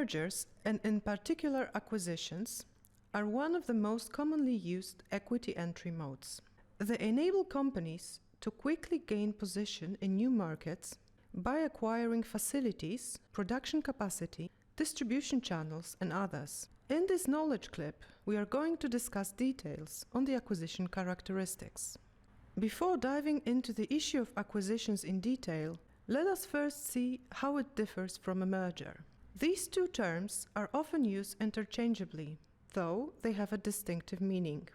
Mergers, and in particular acquisitions, are one of the most commonly used equity entry modes. They enable companies to quickly gain position in new markets by acquiring facilities, production capacity, distribution channels, and others. In this knowledge clip, we are going to discuss details on the acquisition characteristics. Before diving into the issue of acquisitions in detail, let us first see how it differs from a merger. These two terms are often used interchangeably, though they have a distinctive meaning.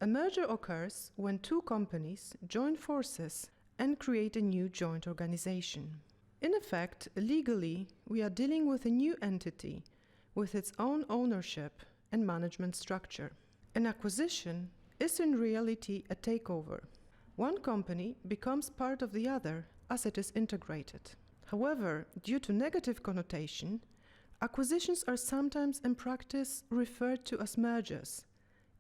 A merger occurs when two companies join forces and create a new joint organization. In effect, legally, we are dealing with a new entity with its own ownership and management structure. An acquisition is in reality a takeover. One company becomes part of the other as it is integrated. However, due to negative connotation, acquisitions are sometimes in practice referred to as mergers,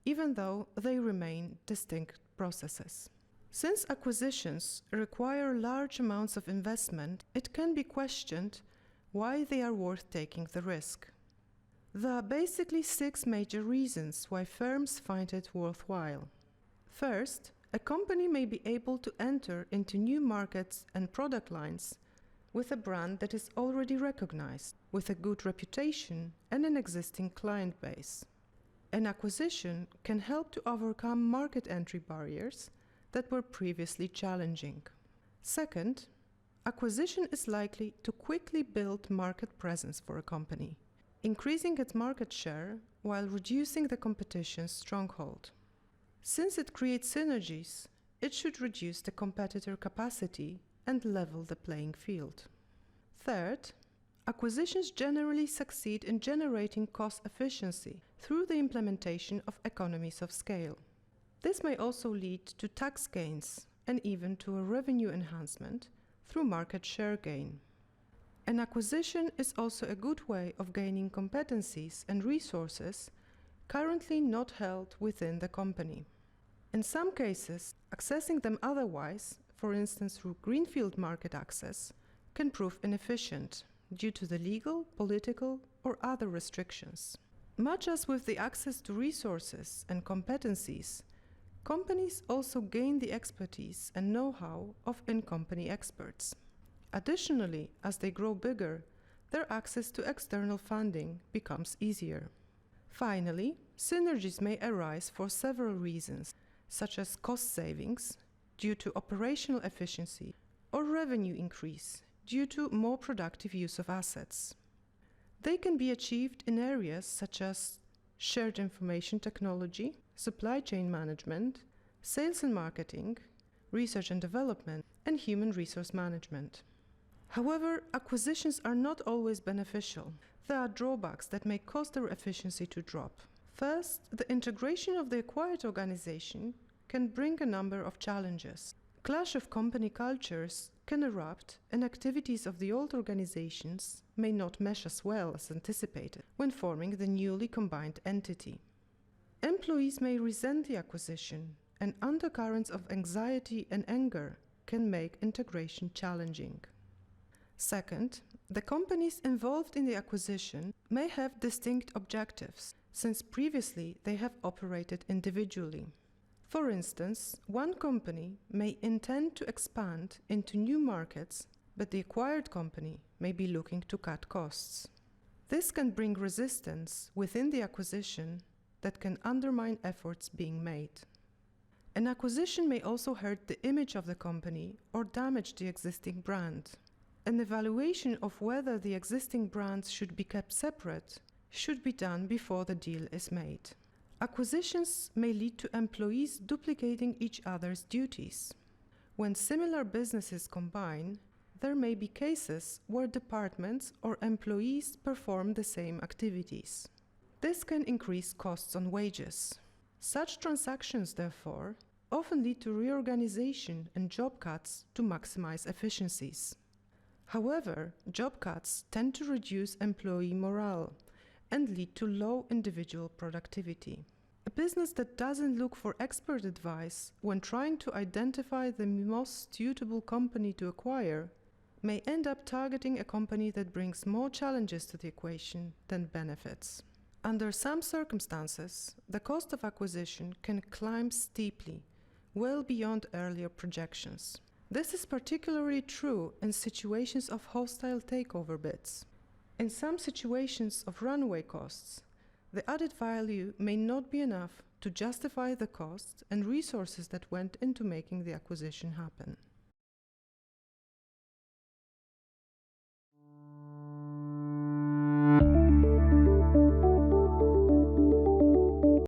even though they remain distinct processes. Since acquisitions require large amounts of investment, it can be questioned why they are worth taking the risk. There are basically 6 major reasons why firms find it worthwhile. First, a company may be able to enter into new markets and product lines with a brand that is already recognized, with a good reputation and an existing client base. An acquisition can help to overcome market entry barriers that were previously challenging. Second, acquisition is likely to quickly build market presence for a company, increasing its market share while reducing the competition's stronghold. Since it creates synergies, it should reduce the competitor capacity and level the playing field. Third, acquisitions generally succeed in generating cost efficiency through the implementation of economies of scale. This may also lead to tax gains and even to a revenue enhancement through market share gain. An acquisition is also a good way of gaining competencies and resources currently not held within the company. In some cases, accessing them otherwise, for instance through greenfield market access, can prove inefficient due to the legal, political, or other restrictions. Much as with the access to resources and competencies, companies also gain the expertise and know-how of in-company experts. Additionally, as they grow bigger, their access to external funding becomes easier. Finally, synergies may arise for several reasons, such as cost savings due to operational efficiency or revenue increase due to more productive use of assets. They can be achieved in areas such as shared information technology, supply chain management, sales and marketing, research and development, and human resource management. However, acquisitions are not always beneficial. There are drawbacks that may cause their efficiency to drop. First, the integration of the acquired organization can bring a number of challenges. Clash of company cultures can erupt, and activities of the old organizations may not mesh as well as anticipated when forming the newly combined entity. Employees may resent the acquisition, and undercurrents of anxiety and anger can make integration challenging. Second, the companies involved in the acquisition may have distinct objectives, since previously they have operated individually. For instance, one company may intend to expand into new markets, but the acquired company may be looking to cut costs. This can bring resistance within the acquisition that can undermine efforts being made. An acquisition may also hurt the image of the company or damage the existing brand. An evaluation of whether the existing brands should be kept separate should be done before the deal is made. Acquisitions may lead to employees duplicating each other's duties. When similar businesses combine, there may be cases where departments or employees perform the same activities. This can increase costs on wages. Such transactions, therefore, often lead to reorganization and job cuts to maximize efficiencies. However, job cuts tend to reduce employee morale and lead to low individual productivity. A business that doesn't look for expert advice when trying to identify the most suitable company to acquire may end up targeting a company that brings more challenges to the equation than benefits. Under some circumstances, the cost of acquisition can climb steeply, well beyond earlier projections. This is particularly true in situations of hostile takeover bids. In some situations of runaway costs, the added value may not be enough to justify the costs and resources that went into making the acquisition happen.